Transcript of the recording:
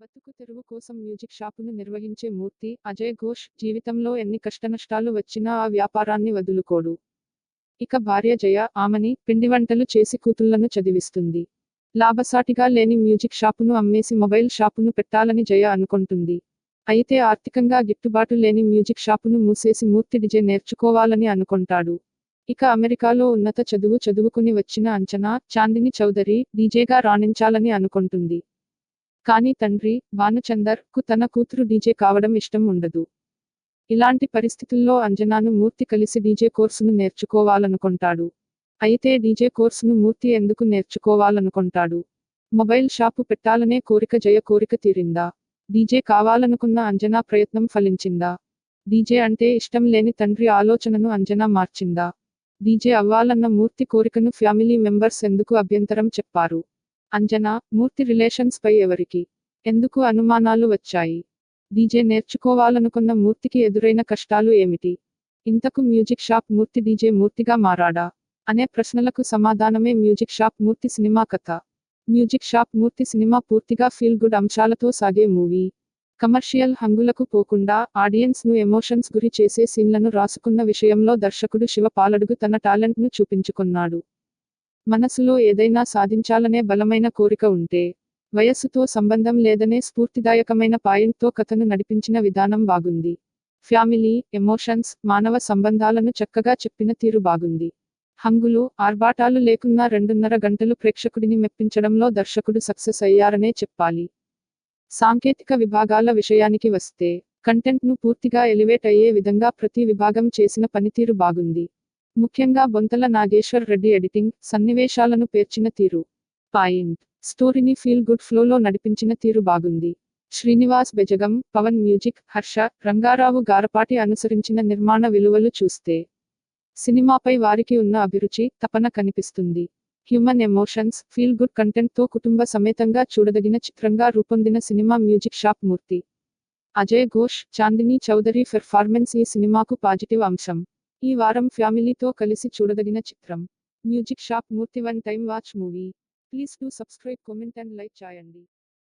బతుకు తెరువు కోసం మ్యూజిక్ షాపును నిర్వహించే మూర్తి అజయ్ ఘోష్ జీవితంలో ఎన్ని కష్టనష్టాలు వచ్చినా ఆ వ్యాపారాన్ని వదులుకోడు. ఇక భార్య జయ ఆమెని పిండివంటలు చేసి కూతుళ్లను చదివిస్తుంది. లాభసాటిగా లేని మ్యూజిక్ షాపును అమ్మేసి మొబైల్ షాపును పెట్టాలని జయ అనుకుంటుంది. అయితే ఆర్థికంగా గిట్టుబాటు లేని మ్యూజిక్ షాపును మూసేసి మూర్తి డిజే నేర్చుకోవాలని అనుకుంటాడు. ఇక అమెరికాలో ఉన్నత చదువు చదువుకుని వచ్చిన అంచనా చాందిని చౌదరి డీజేగా రాణించాలని అనుకుంటుంది. కానీ తండ్రి భానుచందర్ కు తన కూతురు డీజే కావడం ఇష్టం ఉండదు. ఇలాంటి పరిస్థితుల్లో అంజనాను మూర్తి కలిసి డీజే కోర్సును నేర్చుకోవాలనుకుంటాడు. అయితే డీజే కోర్సును మూర్తి ఎందుకు నేర్చుకోవాలనుకుంటాడు? మొబైల్ షాపు పెట్టాలనే కోరిక జయ కోరిక తీరిందా? డీజే కావాలనుకున్న అంజనా ప్రయత్నం ఫలించిందా? డీజే అంటే ఇష్టం లేని తండ్రి ఆలోచనను అంజనా మార్చిందా? డీజే అవ్వాలన్న మూర్తి కోరికను ఫ్యామిలీ మెంబర్స్ ఎందుకు అభ్యంతరం చెప్పారు? అంజనా మూర్తి రిలేషన్స్ పై ఎవరికి ఎందుకు అనుమానాలు వచ్చాయి? డీజే నేర్చుకోవాలనుకున్న మూర్తికి ఎదురైన కష్టాలు ఏమిటి? ఇంతకు మ్యూజిక్ షాప్ మూర్తి డీజే మూర్తిగా మారాడా అనే ప్రశ్నలకు సమాధానమే మ్యూజిక్ షాప్ మూర్తి సినిమా కథ. మ్యూజిక్ షాప్ మూర్తి సినిమా పూర్తిగా ఫీల్ గుడ్ అంశాలతో సాగే మూవీ. కమర్షియల్ హంగులకు పోకుండా ఆడియన్స్ ను ఎమోషన్స్ గురి చేసే సీన్లను రాసుకున్న విషయంలో దర్శకుడు శివ పాలడుగు తన టాలెంట్ ను చూపించుకున్నాడు. మనసులో ఏదైనా సాధించాలనే బలమైన కోరిక ఉంటే వయస్సుతో సంబంధం లేదనే స్ఫూర్తిదాయకమైన పాయింట్తో కథను నడిపించిన విధానం బాగుంది. ఫ్యామిలీ ఎమోషన్స్ మానవ సంబంధాలను చక్కగా చెప్పిన తీరు బాగుంది. హంగులు ఆర్భాటాలు లేకున్నా 2.5 గంటలు ప్రేక్షకుడిని మెప్పించడంలో దర్శకుడు సక్సెస్ అయ్యారనే చెప్పాలి. సాంకేతిక విభాగాల విషయానికి వస్తే కంటెంట్ ను పూర్తిగా ఎలివేట్ అయ్యే విధంగా ప్రతి విభాగం చేసిన పనితీరు బాగుంది. ముఖ్యంగా బొంతల నాగేశ్వర్ రెడ్డి ఎడిటింగ్ సన్నివేశాలను పేర్చిన తీరు పాయింట్. స్టోరీని ఫీల్ గుడ్ ఫ్లోలో నడిపించిన తీరు బాగుంది. శ్రీనివాస్ బెజగం పవన్ మ్యూజిక్ హర్ష రంగారావు గారపాటి అనుసరించిన నిర్మాణ విలువలు చూస్తే సినిమాపై వారికి ఉన్న అభిరుచి తపన కనిపిస్తుంది. Human emotions feel good content తో కుటుంబ సమేతంగా చూడదగిన చిత్రంగా రూపొందిన సినిమా మ్యూజిక్ షాప్ మూర్తి. అజయ్ ఘోష్ చాందిని చౌదరి పెర్ఫార్మెన్స్ ఈ సినిమాకు పాజిటివ్ అంశం. ఈ వారం ఫ్యామిలీతో కలిసి చూడదగిన చిత్రం music shop Murthy. One time watch movie. Please do subscribe, comment and like చేయండి.